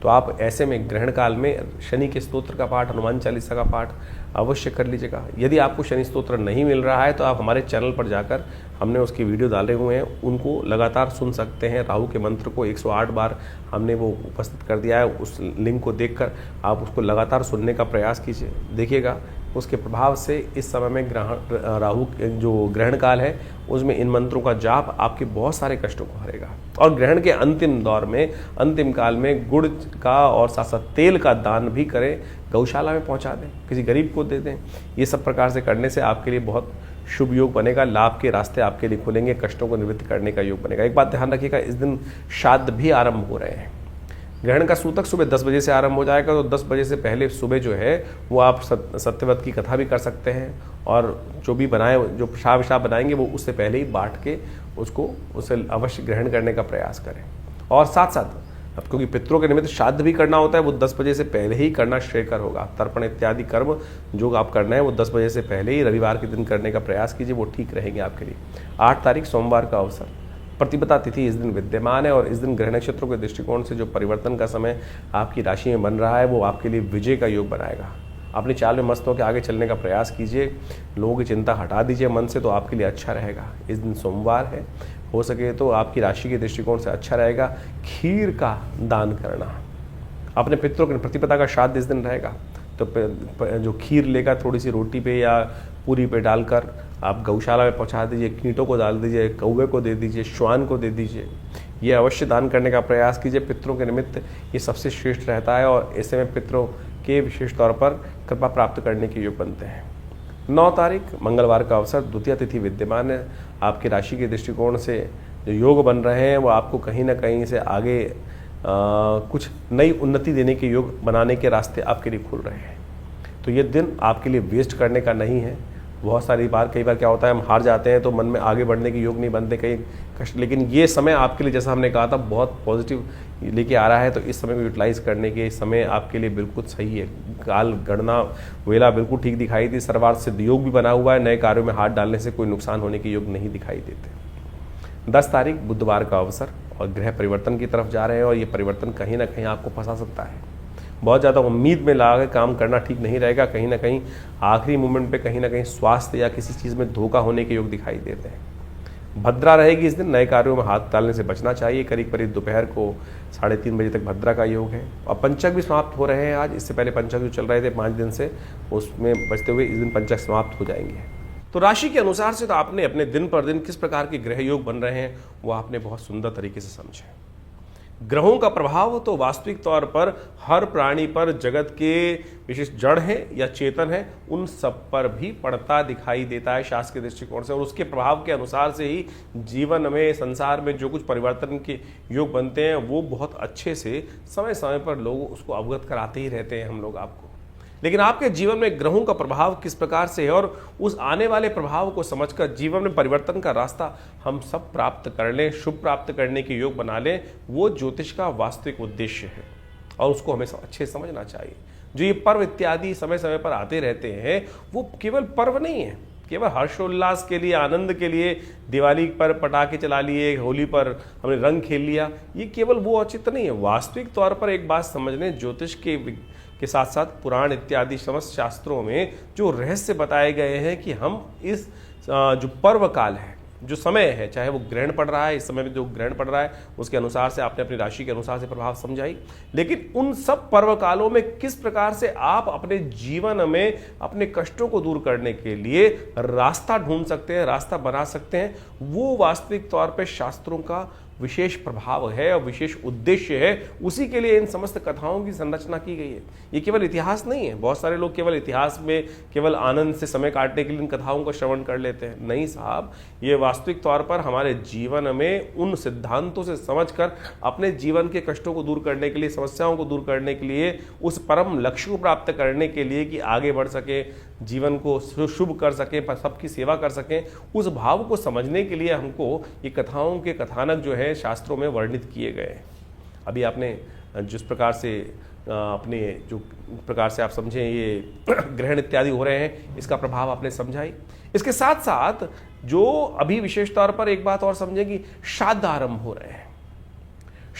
तो आप ऐसे में ग्रहण काल में शनि के स्तोत्र का पाठ, हनुमान चालीसा का पाठ अवश्य कर लीजिएगा। यदि आपको शनि स्तोत्र नहीं मिल रहा है तो आप हमारे चैनल पर जाकर, हमने उसकी वीडियो डाले हुए हैं, उनको लगातार सुन सकते हैं। राहु के मंत्र को 108 बार हमने वो उपस्थित कर दिया है। उस लिंक को देखकर आप उसको लगातार सुनने का प्रयास कीजिए। देखिएगा उसके प्रभाव से इस समय में राहु जो ग्रहण काल है उसमें इन मंत्रों का जाप आपके बहुत सारे कष्टों को हरेगा। और ग्रहण के अंतिम दौर में, अंतिम काल में गुड़ का और साथ साथ तेल का दान भी करें, गौशाला में पहुंचा दें, किसी गरीब को दे दें। ये सब प्रकार से करने से आपके लिए बहुत शुभ योग बनेगा, लाभ के रास्ते आपके लिए खुलेंगे, कष्टों को निवृत्त करने का योग बनेगा। एक बात ध्यान रखिएगा, इस दिन श्राद्ध भी आरंभ हो रहे हैं। ग्रहण का सूतक सुबह 10 बजे से आरंभ हो जाएगा, तो 10 बजे से पहले सुबह जो है वो आप सत्यव्रत की कथा भी कर सकते हैं, और जो भी बनाए, जो प्रसाद बनाएंगे वो उससे पहले ही बांट के उसे अवश्य ग्रहण करने का प्रयास करें। और साथ साथ अब क्योंकि पितरों के निमित्त श्राद्ध भी करना होता है, वो 10 बजे से पहले ही करना श्रेयकर होगा। तर्पण इत्यादि कर्म जो आप करना है वो 10 बजे से पहले ही रविवार के दिन करने का प्रयास कीजिए, वो ठीक रहेंगे आपके लिए। 8 तारीख सोमवार का अवसर, प्रतिपदा तिथि इस दिन विद्यमान है और इस दिन ग्रह नक्षत्रों के दृष्टिकोण से जो परिवर्तन का समय आपकी राशि में बन रहा है वो आपके लिए विजय का योग बनाएगा। अपनी चाल में मस्त होकर आगे चलने का प्रयास कीजिए, लोगों की चिंता हटा दीजिए मन से, तो आपके लिए अच्छा रहेगा। इस दिन सोमवार है, हो सके तो आपकी राशि के दृष्टिकोण से अच्छा रहेगा खीर का दान करना। अपने पितरों के प्रतिपदा का श्राद्ध इस दिन रहेगा, तो जो खीर लेकर थोड़ी सी रोटी पे या पूरी पे डालकर आप गौशाला में पहुंचा दीजिए, कीटों को डाल दीजिए, कौवे को दे दीजिए, श्वान को दे दीजिए। ये अवश्य दान करने का प्रयास कीजिए, पितरों के निमित्त ये सबसे श्रेष्ठ रहता है और ऐसे में पितरों के विशेष तौर पर कृपा प्राप्त करने के योग बनते हैं। 9 तारीख मंगलवार का अवसर, द्वितीय तिथि विद्यमान है। आपकी राशि के दृष्टिकोण से जो योग बन रहे हैं वो आपको कहीं ना कहीं से आगे कुछ नई उन्नति देने के योग बनाने के रास्ते आपके लिए खुल रहे हैं। तो ये दिन आपके लिए वेस्ट करने का नहीं है। बहुत सारी बार कई बार क्या होता है, हम हार जाते हैं तो मन में आगे बढ़ने के योग नहीं बनते, कई कष्ट, लेकिन ये समय आपके लिए जैसा हमने कहा था बहुत पॉजिटिव लेके आ रहा है। तो इस समय को यूटिलाइज करने के समय आपके लिए बिल्कुल सही है। काल गणना वेला बिल्कुल ठीक दिखाई दी, सर्वार्थ सिद्ध योग भी बना हुआ है। नए कार्यों में हाथ डालने से कोई नुकसान होने के योग नहीं दिखाई देते। 10 तारीख बुधवार का अवसर और ग्रह परिवर्तन की तरफ जा रहे हैं और ये परिवर्तन कहीं ना कहीं आपको फंसा सकता है। बहुत ज़्यादा उम्मीद में लगा काम करना ठीक नहीं रहेगा। कहीं ना कहीं आखिरी मोमेंट पे कहीं ना कहीं स्वास्थ्य या किसी चीज़ में धोखा होने के योग दिखाई देते हैं। भद्रा रहेगी इस दिन, नए कार्यों में हाथ डालने से बचना चाहिए। करीब करीब दोपहर को 3:30 बजे तक भद्रा का योग है और पंचक भी समाप्त हो रहे हैं आज। इससे पहले पंचक जो चल रहे थे 5 दिन से, उसमें बचते हुए इस दिन पंचक समाप्त हो जाएंगे। तो राशि के अनुसार से तो आपने अपने दिन पर दिन किस प्रकार के ग्रह योग बन रहे हैं वो आपने बहुत सुंदर तरीके से समझे। ग्रहों का प्रभाव तो वास्तविक तौर पर हर प्राणी पर, जगत के विशेष जड़ है या चेतन है, उन सब पर भी पड़ता दिखाई देता है शास्त्र के दृष्टिकोण से। और उसके प्रभाव के अनुसार से ही जीवन में, संसार में जो कुछ परिवर्तन के योग बनते हैं वो बहुत अच्छे से समय समय पर लोग उसको अवगत कराते ही रहते हैं हम लोग आपको। लेकिन आपके जीवन में ग्रहों का प्रभाव किस प्रकार से है और उस आने वाले प्रभाव को समझकर जीवन में परिवर्तन का रास्ता हम सब प्राप्त कर लें, शुभ प्राप्त करने के योग बना लें, वो ज्योतिष का वास्तविक उद्देश्य है और उसको हमें अच्छे समझना चाहिए। जो ये पर्व इत्यादि समय समय पर आते रहते हैं वो केवल पर्व नहीं है, केवल हर्षोल्लास के लिए, आनंद के लिए, दिवाली पर पटाखे चला लिए, होली पर हमने रंग खेल लिया, ये केवल वो औचित्य नहीं है। वास्तविक तौर पर एक बात समझ लें, ज्योतिष के साथ साथ पुराण इत्यादि समस्त शास्त्रों में जो रहस्य बताए गए हैं कि हम इस जो पर्व काल है, जो समय है, चाहे वो ग्रहण पड़ रहा है, इस समय में जो ग्रहण पड़ रहा है उसके अनुसार से आपने अपनी राशि के अनुसार से प्रभाव समझाई, लेकिन उन सब पर्व कालों में किस प्रकार से आप अपने जीवन में अपने कष्टों को दूर करने के लिए रास्ता ढूंढ सकते हैं, रास्ता बना सकते हैं, वो वास्तविक तौर पर शास्त्रों का विशेष प्रभाव है और विशेष उद्देश्य है। उसी के लिए इन समस्त कथाओं की संरचना की गई है। ये केवल इतिहास नहीं है। बहुत सारे लोग केवल इतिहास में केवल आनंद से समय काटने के लिए इन कथाओं का श्रवण कर लेते हैं। नहीं साहब, ये वास्तविक तौर पर हमारे जीवन में उन सिद्धांतों से समझकर अपने जीवन के कष्टों को दूर करने के लिए, समस्याओं को दूर करने के लिए, उस परम लक्ष्य को प्राप्त करने के लिए कि आगे बढ़ सके, जीवन को शुभ कर सके, सबकी सेवा कर सकें, उस भाव को समझने के लिए हमको ये कथाओं के कथानक जो है शास्त्रों में वर्णित किए गए। अभी आपने जिस प्रकार से अपने जो प्रकार से आप समझें ये ग्रहण इत्यादि हो रहे हैं, इसका प्रभाव आपने समझाई। इसके साथ साथ जो अभी विशेष तौर पर एक बात और समझें कि श्राद्ध आरंभ हो रहे हैं।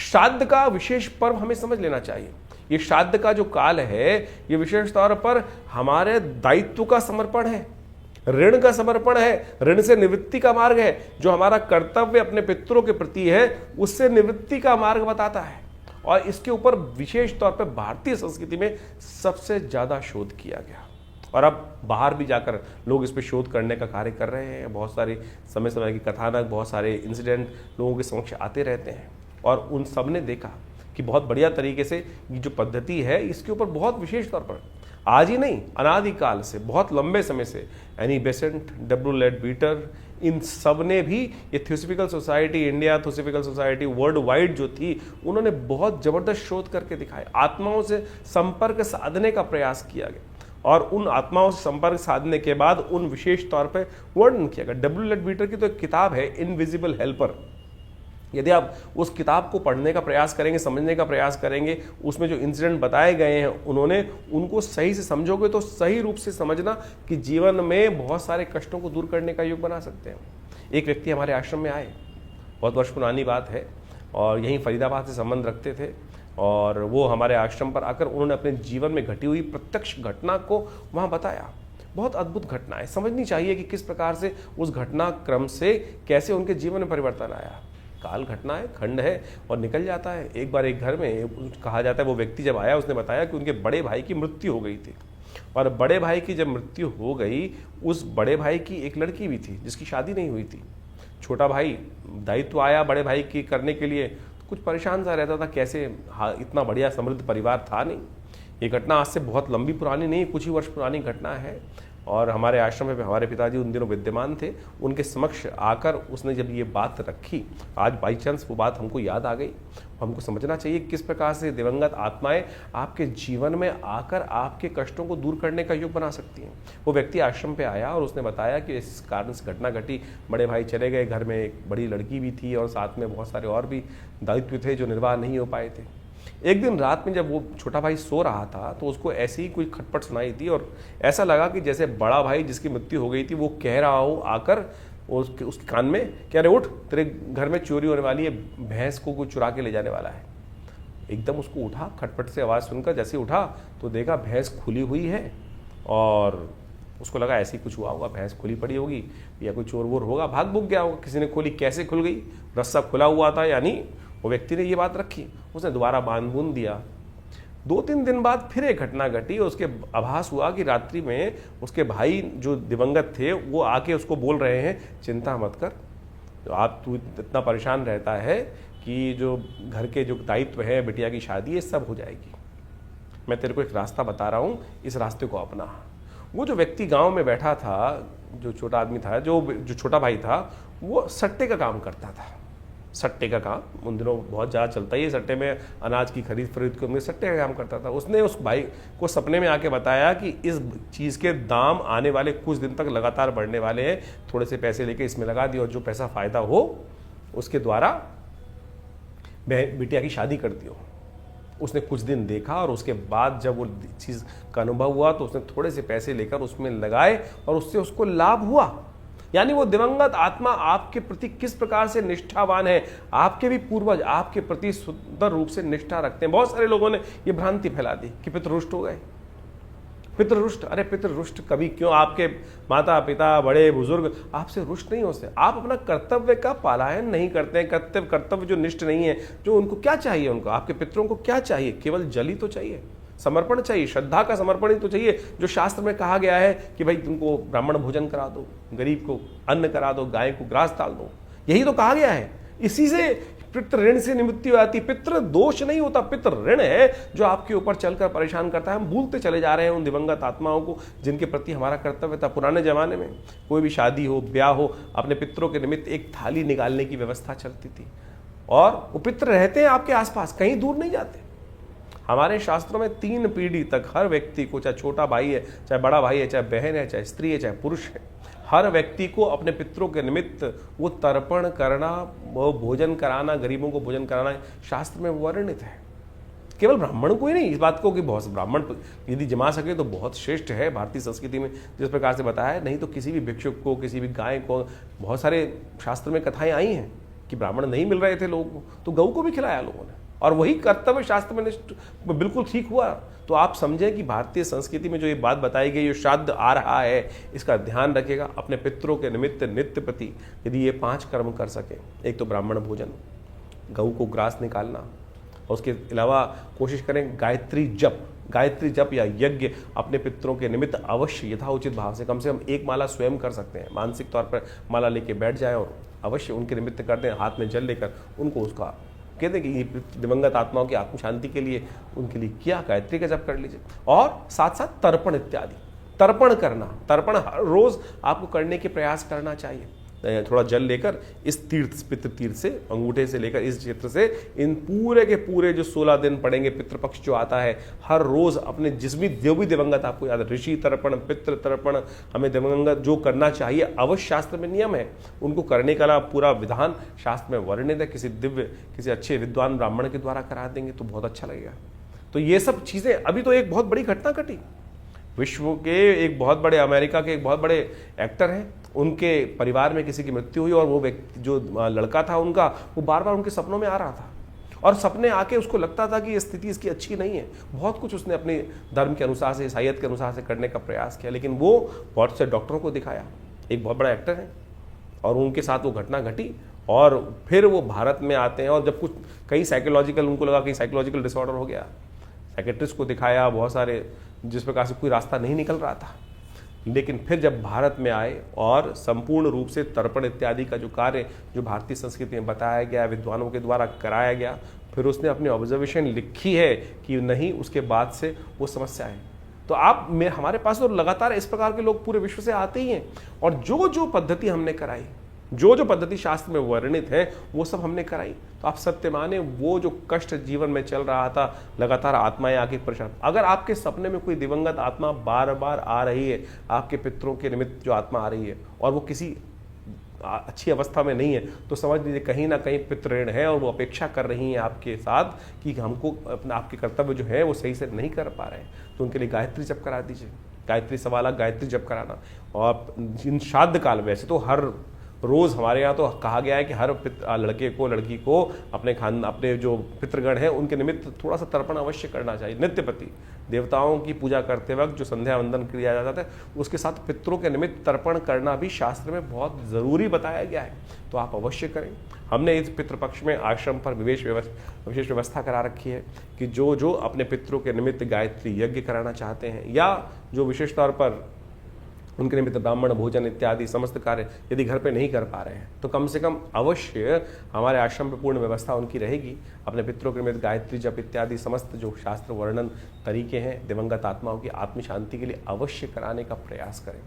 श्राद्ध का विशेष पर्व हमें समझ लेना चाहिए। ये श्राद्ध का जो काल है ये विशेष तौर पर हमारे दायित्व का समर्पण है, ऋण का समर्पण है, ऋण से निवृत्ति का मार्ग है। जो हमारा कर्तव्य अपने पितरों के प्रति है उससे निवृत्ति का मार्ग बताता है। और इसके ऊपर विशेष तौर पर भारतीय संस्कृति में सबसे ज्यादा शोध किया गया और अब बाहर भी जाकर लोग इस पर शोध करने का कार्य कर रहे हैं। बहुत सारे समय समय की कथानक, बहुत सारे इंसिडेंट लोगों के समक्ष आते रहते हैं और उन सब ने देखा कि बहुत बढ़िया तरीके से ये जो पद्धति है इसके ऊपर बहुत विशेष तौर पर आज ही नहीं, अनादिकाल से, बहुत लंबे समय से एनी बेसेंट, डब्ल्यू लेडबीटर, इन सब ने भी ये theosophical society, India theosophical society world wide जो थी, उन्होंने बहुत जबरदस्त शोध करके दिखाए। आत्माओं से संपर्क साधने का प्रयास किया गया और उन आत्माओं से संपर्क साधने के बाद उन विशेष तौर पर वर्णन किया गया। डब्ल्यू लेडबीटर की तो एक किताब है इनविजिबल हेल्पर। यदि आप उस किताब को पढ़ने का प्रयास करेंगे, समझने का प्रयास करेंगे, उसमें जो इंसिडेंट बताए गए हैं उन्होंने उनको सही से समझोगे तो सही रूप से समझना कि जीवन में बहुत सारे कष्टों को दूर करने का योग बना सकते हैं। एक व्यक्ति हमारे आश्रम में आए बहुत वर्ष पुरानी बात है, और यहीं फरीदाबाद से संबंध रखते थे, और वो हमारे आश्रम पर आकर उन्होंने अपने जीवन में घटी हुई प्रत्यक्ष घटना को वहाँ बताया। बहुत अद्भुत घटना है, समझनी चाहिए कि किस प्रकार से उस घटना क्रम से कैसे उनके जीवन में परिवर्तन आया। काल घटना है, खंड है और निकल जाता है। एक बार एक घर में कहा जाता है वो व्यक्ति जब आया उसने बताया कि उनके बड़े भाई की मृत्यु हो गई थी, और बड़े भाई की जब मृत्यु हो गई उस बड़े भाई की एक लड़की भी थी जिसकी शादी नहीं हुई थी। छोटा भाई दायित्व आया बड़े भाई की करने के लिए, कुछ परेशान सा रहता था कैसे, इतना बढ़िया समृद्ध परिवार था नहीं। ये घटना आज से बहुत लंबी पुरानी नहीं, कुछ ही वर्ष पुरानी घटना है, और हमारे आश्रम में हमारे पिताजी उन दिनों विद्यमान थे। उनके समक्ष आकर उसने जब ये बात रखी, आज बाई चांस वो बात हमको याद आ गई। हमको समझना चाहिए किस प्रकार से दिवंगत आत्माएं आपके जीवन में आकर आपके कष्टों को दूर करने का योग बना सकती हैं। वो व्यक्ति आश्रम पे आया और उसने बताया कि इस कारण से घटना घटी, बड़े भाई चले गए, घर में एक बड़ी लड़की भी थी और साथ में बहुत सारे और भी दायित्व थे जो निर्वाह नहीं हो पाए थे। एक दिन रात में जब वो छोटा भाई सो रहा था तो उसको ऐसी ही कोई खटपट सुनाई थी, और ऐसा लगा कि जैसे बड़ा भाई जिसकी मृत्यु हो गई थी वो कह रहा हो आकर उसके कान में, क्या रे उठ, तेरे घर में चोरी होने वाली है, भैंस को कोई चुरा के ले जाने वाला है। एकदम उसको उठा, खटपट से आवाज़ सुनकर जैसे उठा तो देखा भैंस खुली हुई है, और उसको लगा ऐसे ही कुछ हुआ होगा, भैंस खुली पड़ी होगी या कोई चोर वोर होगा, भाग भूग गया होगा, किसी ने खोली। कैसे खुल गई, रस्सा खुला हुआ था, यानी वो व्यक्ति ने ये बात रखी, उसने दोबारा बांध बूंद दिया। 2-3 दिन बाद फिर एक घटना घटी, उसके आभास हुआ कि रात्रि में उसके भाई जो दिवंगत थे वो आके उसको बोल रहे हैं, चिंता मत कर, तो तू इतना परेशान रहता है कि जो घर के जो दायित्व है, बिटिया की शादी है, सब हो जाएगी। मैं तेरे को एक रास्ता बता रहा हूँ, इस रास्ते को अपना। वो जो व्यक्ति गाँव में बैठा था, जो छोटा आदमी था, जो छोटा भाई था, वो सट्टे का काम करता था। सट्टे का काम उन दिनों बहुत ज़्यादा चलता ही है, सट्टे में अनाज की खरीद के उनमें सट्टे का काम करता था। उसने उस भाई को सपने में आके बताया कि इस चीज़ के दाम आने वाले कुछ दिन तक लगातार बढ़ने वाले हैं, थोड़े से पैसे लेके इसमें लगा दियो और जो पैसा फ़ायदा हो उसके द्वारा बिटिया की शादी कर दियो। उसने कुछ दिन देखा और उसके बाद जब वो चीज़ का अनुभव हुआ तो उसने थोड़े से पैसे लेकर उसमें लगाए और उससे उसको लाभ हुआ। यानी वो दिवंगत आत्मा आपके प्रति किस प्रकार से निष्ठावान है, आपके भी पूर्वज आपके प्रति सुंदर रूप से निष्ठा रखते हैं। बहुत सारे लोगों ने ये भ्रांति फैला दी कि पितृ रुष्ट हो गए। पितृ रुष्ट, अरे पितृ रुष्ट कभी क्यों? आपके माता पिता बड़े बुजुर्ग आपसे रुष्ट नहीं होते। आप अपना कर्तव्य का पालन नहीं करते हैं, कर्तव्य जो निष्ठ नहीं है, जो उनको क्या चाहिए, उनको आपके पितरों को क्या चाहिए? केवल जल ही तो चाहिए, समर्पण चाहिए, श्रद्धा का समर्पण ही तो चाहिए। जो शास्त्र में कहा गया है कि भाई तुमको ब्राह्मण भोजन करा दो, गरीब को अन्न करा दो, गाय को ग्रास डाल दो, यही तो कहा गया है। इसी से पितृ ऋण से निवृत्ति आती। पितृ दोष नहीं होता, पितृ ऋण है जो आपके ऊपर चलकर परेशान करता है। हम भूलते चले जा रहे हैं उन दिवंगत आत्माओं को जिनके प्रति हमारा कर्तव्य था। पुराने जमाने में कोई भी शादी हो, ब्याह हो, अपने पितरों के निमित्त एक थाली निकालने की व्यवस्था चलती थी, और वो पितृ रहते हैं आपके आसपास, कहीं दूर नहीं जाते। हमारे शास्त्रों में 3 पीढ़ी तक हर व्यक्ति को, चाहे छोटा भाई है, चाहे बड़ा भाई है, चाहे बहन है, चाहे स्त्री है, चाहे पुरुष है, हर व्यक्ति को अपने पितरों के निमित्त वो तर्पण करना, वो भोजन कराना, गरीबों को भोजन कराना शास्त्र में वर्णित है। केवल ब्राह्मण को ही नहीं, इस बात को कि बहुत ब्राह्मण यदि जमा सके तो बहुत श्रेष्ठ है। भारतीय संस्कृति में जिस प्रकार से बताया है, नहीं तो किसी भी भिक्षुक को, किसी भी गाय को, बहुत सारे शास्त्र में कथाएं आई हैं कि ब्राह्मण नहीं मिल रहे थे लोगों को तो गऊ को भी खिलाया लोगों ने, और वही कर्तव्य शास्त्र में बिल्कुल ठीक हुआ। तो आप समझें कि भारतीय संस्कृति में जो ये बात बताई गई, जो श्राद्ध आ रहा है, इसका ध्यान रखेगा। अपने पितरों के निमित्त नित्य प्रति यदि ये 5 कर्म कर सके, एक तो ब्राह्मण भोजन, गऊ को ग्रास निकालना, और उसके अलावा कोशिश करें गायत्री जप या यज्ञ अपने पितरों के निमित्त अवश्य यथाउचित भाव से कम 1 माला स्वयं कर सकते हैं। मानसिक तौर पर माला लेके बैठ जाए और अवश्य उनके निमित्त कर दें, हाथ में जल लेकर उनको उसका कहते हैं कि ये दिवंगत आत्माओं की आत्म शांति के लिए उनके लिए किया गायत्री का जप कर लीजिए। और साथ साथ तर्पण इत्यादि, तर्पण करना, तर्पण हर रोज आपको करने के प्रयास करना चाहिए। थोड़ा जल लेकर इस पितृ तीर्थ से, अंगूठे से लेकर इस क्षेत्र से, इन पूरे के पूरे जो 16 दिन पड़ेंगे, पितृपक्ष जो आता है, हर रोज अपने जिसमें जो भी दिवंगत आपको याद है, ऋषि तर्पण, पितृ तर्पण, हमें दिवंगत जो करना चाहिए अवश्य शास्त्र में नियम है, उनको करने का पूरा विधान शास्त्र में वर्णित है। किसी अच्छे विद्वान ब्राह्मण के द्वारा करा देंगे तो बहुत अच्छा लगेगा। तो ये सब चीजें, अभी तो एक बहुत बड़ी घटना घटी, विश्व के एक बहुत बड़े, अमेरिका के एक बहुत बड़े एक्टर हैं, उनके परिवार में किसी की मृत्यु हुई और वो व्यक्ति जो लड़का था उनका, वो बार बार उनके सपनों में आ रहा था और सपने आके उसको लगता था कि ये स्थिति इसकी अच्छी नहीं है। बहुत कुछ उसने अपने धर्म के अनुसार से, ईसाइयत के अनुसार से करने का प्रयास किया, लेकिन वो बहुत से डॉक्टरों को दिखाया, एक बहुत बड़ा एक्टर है, और उनके साथ वो घटना घटी और फिर वो भारत में आते हैं। और जब कुछ कई साइकोलॉजिकल, उनको लगा कि साइकोलॉजिकल डिसऑर्डर हो गया, साइकेट्रिस्ट को दिखाया, बहुत सारे, जिस प्रकार से कोई रास्ता नहीं निकल रहा था। लेकिन फिर जब भारत में आए और संपूर्ण रूप से तर्पण इत्यादि का जो कार्य जो भारतीय संस्कृति में बताया गया, विद्वानों के द्वारा कराया गया, फिर उसने अपनी ऑब्जर्वेशन लिखी है कि नहीं, उसके बाद से वो समस्या है। तो आप में हमारे पास तो लगातार इस प्रकार के लोग पूरे विश्व से आते ही हैं, और जो जो पद्धति हमने कराई, जो जो पद्धति शास्त्र में वर्णित है, वो सब हमने कराई। तो आप सत्य माने, वो जो कष्ट जीवन में चल रहा था, लगातार आत्माएं आके परेशान, अगर आपके सपने में कोई दिवंगत आत्मा बार बार आ रही है, आपके पितरों के निमित्त जो आत्मा आ रही है और वो किसी अच्छी अवस्था में नहीं है, तो समझ लीजिए कहीं ना कहीं पितृण है और वो अपेक्षा कर रही हैं आपके साथ कि हमको अपना, आपके कर्तव्य जो है वो सही से नहीं कर पा रहे हैं। तो उनके लिए गायत्री जप करा दीजिए, गायत्री सवाला गायत्री जप कराना। और इन श्राद्ध काल, वैसे तो हर रोज़ हमारे यहाँ तो कहा गया है कि हर लड़के को, लड़की को अपने जो पितृगण हैं उनके निमित्त थोड़ा सा तर्पण अवश्य करना चाहिए। नित्य प्रति देवताओं की पूजा करते वक्त जो संध्या वंदन किया जाता है, उसके साथ पितरों के निमित्त तर्पण करना भी शास्त्र में बहुत ज़रूरी बताया गया है, तो आप अवश्य करें। हमने इस पितृपक्ष में आश्रम पर विशेष व्यवस्था करा रखी है कि जो जो अपने पितरों के निमित्त गायत्री यज्ञ कराना चाहते हैं, या जो विशेष तौर पर उनके निमित्त ब्राह्मण भोजन इत्यादि समस्त कार्य यदि घर पे नहीं कर पा रहे हैं, तो कम से कम अवश्य हमारे आश्रम पर पूर्ण व्यवस्था उनकी रहेगी। अपने पितरों के निमित्त गायत्री जप इत्यादि समस्त जो शास्त्र वर्णन तरीके हैं दिवंगत आत्माओं की आत्म शांति के लिए अवश्य कराने का प्रयास करें,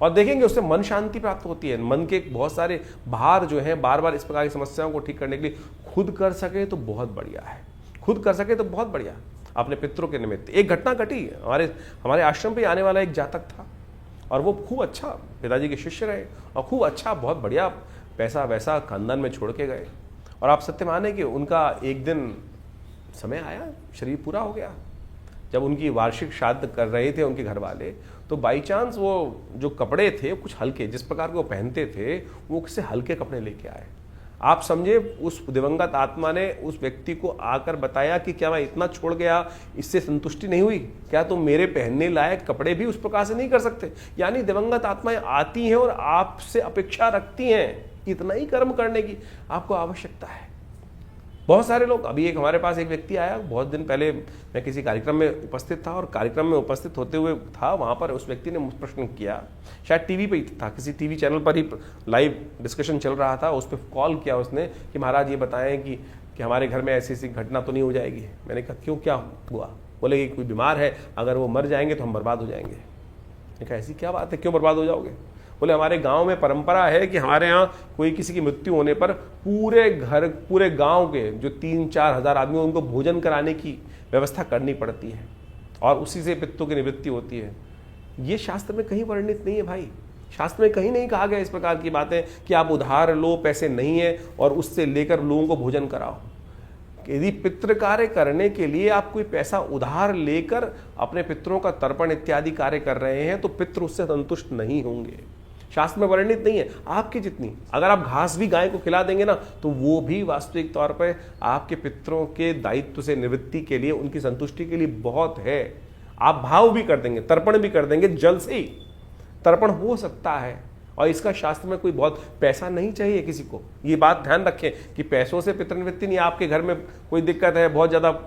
और देखेंगे उससे मन शांति प्राप्त होती है। मन के बहुत सारे भार जो हैं, बार बार इस प्रकार की समस्याओं को ठीक करने के लिए खुद कर सके तो बहुत बढ़िया है, खुद कर सके तो बहुत बढ़िया। अपने पितरों के निमित्त एक घटना घटी, हमारे आश्रम पर आने वाला एक जातक था, और वो खूब अच्छा पिताजी के शिष्य रहे और खूब अच्छा, बहुत बढ़िया पैसा वैसा खानदान में छोड़ के गए। और आप सत्य माने कि उनका एक दिन समय आया, शरीर पूरा हो गया, जब उनकी वार्षिक श्राद्ध कर रहे थे उनके घर वाले, तो बाई चांस वो जो कपड़े थे कुछ हल्के, जिस प्रकार के वो पहनते थे, वो किसी हल्के कपड़े लेके आए। आप समझे, उस दिवंगत आत्मा ने उस व्यक्ति को आकर बताया कि क्या मैं इतना छोड़ गया, इससे संतुष्टि नहीं हुई, क्या तुम मेरे पहनने लायक कपड़े भी उस प्रकार से नहीं कर सकते? यानी दिवंगत आत्माएं आती हैं और आपसे अपेक्षा रखती हैं इतना ही कर्म करने की आपको आवश्यकता है। बहुत सारे लोग, अभी एक हमारे पास एक व्यक्ति आया, बहुत दिन पहले मैं किसी कार्यक्रम में उपस्थित था, और कार्यक्रम में उपस्थित होते हुए था, वहाँ पर उस व्यक्ति ने मुझ प्रश्न किया, शायद टीवी पे ही था, किसी टीवी चैनल पर ही लाइव डिस्कशन चल रहा था, उस पर कॉल किया उसने कि महाराज ये बताएं कि हमारे घर में ऐसी ऐसी घटना तो नहीं हो जाएगी। मैंने कहा क्यों, क्या हुआ? बोले कि कोई बीमार है, अगर वो मर जाएंगे तो हम बर्बाद हो जाएंगे। मैंने कहा ऐसी क्या बात है, क्यों बर्बाद हो जाओगे? बोले हमारे गांव में परंपरा है कि हमारे यहाँ कोई किसी की मृत्यु होने पर पूरे गांव के जो 3-4 हज़ार आदमी, उनको भोजन कराने की व्यवस्था करनी पड़ती है, और उसी से पितरों की निवृत्ति होती है। ये शास्त्र में कहीं वर्णित नहीं है भाई, शास्त्र में कहीं नहीं कहा गया इस प्रकार की बातें कि आप उधार लो, पैसे नहीं है, और उससे लेकर लोगों को भोजन कराओ। यदि पितृ कार्य करने के लिए आप कोई पैसा उधार लेकर अपने पितरों का तर्पण इत्यादि कार्य कर रहे हैं, तो पितृ उससे संतुष्ट नहीं होंगे। शास्त्र में वर्णित नहीं है। आपकी जितनी, अगर आप घास भी गाय को खिला देंगे ना, तो वो भी वास्तविक तौर पर आपके पितरों के दायित्व से निवृत्ति के लिए, उनकी संतुष्टि के लिए बहुत है। आप भाव भी कर देंगे, तर्पण भी कर देंगे, जल से ही तर्पण हो सकता है, और इसका शास्त्र में कोई बहुत पैसा नहीं चाहिए किसी को। ये बात ध्यान रखें कि पैसों से पितृनिवृत्ति नहीं, आपके घर में कोई दिक्कत है बहुत ज़्यादा,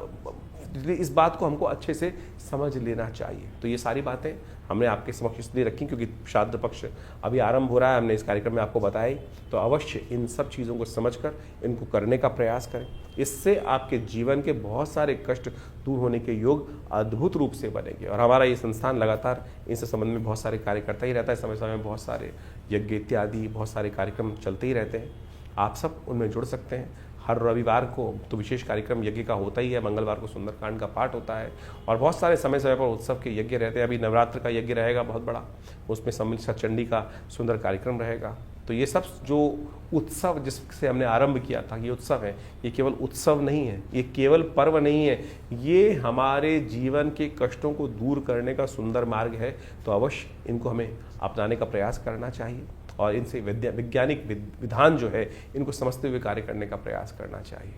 इस बात को हमको अच्छे से समझ लेना चाहिए। तो ये सारी बातें हमने आपके समक्ष इसलिए रखी क्योंकि श्राद्ध पक्ष अभी आरंभ हो रहा है, हमने इस कार्यक्रम में आपको बताया। तो अवश्य इन सब चीज़ों को समझकर इनको करने का प्रयास करें, इससे आपके जीवन के बहुत सारे कष्ट दूर होने के योग अद्भुत रूप से बनेंगे। और हमारा ये संस्थान लगातार इस संबंध में बहुत सारे कार्य करता ही रहता है, समय समय में बहुत सारे यज्ञ इत्यादि बहुत सारे कार्यक्रम चलते ही रहते हैं। आप सब उनमें जुड़ सकते हैं। हर रविवार को तो विशेष कार्यक्रम यज्ञ का होता ही है, मंगलवार को सुंदरकांड का पाठ होता है, और बहुत सारे समय समय पर उत्सव के यज्ञ रहते हैं। अभी नवरात्र का यज्ञ रहेगा बहुत बड़ा, उसमें सम्मिलित सचंडी का सुंदर कार्यक्रम रहेगा। तो ये सब जो उत्सव जिससे हमने आरंभ किया था, ये उत्सव है, ये केवल उत्सव नहीं है, ये केवल पर्व नहीं है, ये हमारे जीवन के कष्टों को दूर करने का सुंदर मार्ग है। तो अवश्य इनको हमें अपनाने का प्रयास करना चाहिए। और इनसे वैज्ञानिक विधान जो है इनको समझते हुए कार्य करने का प्रयास करना चाहिए।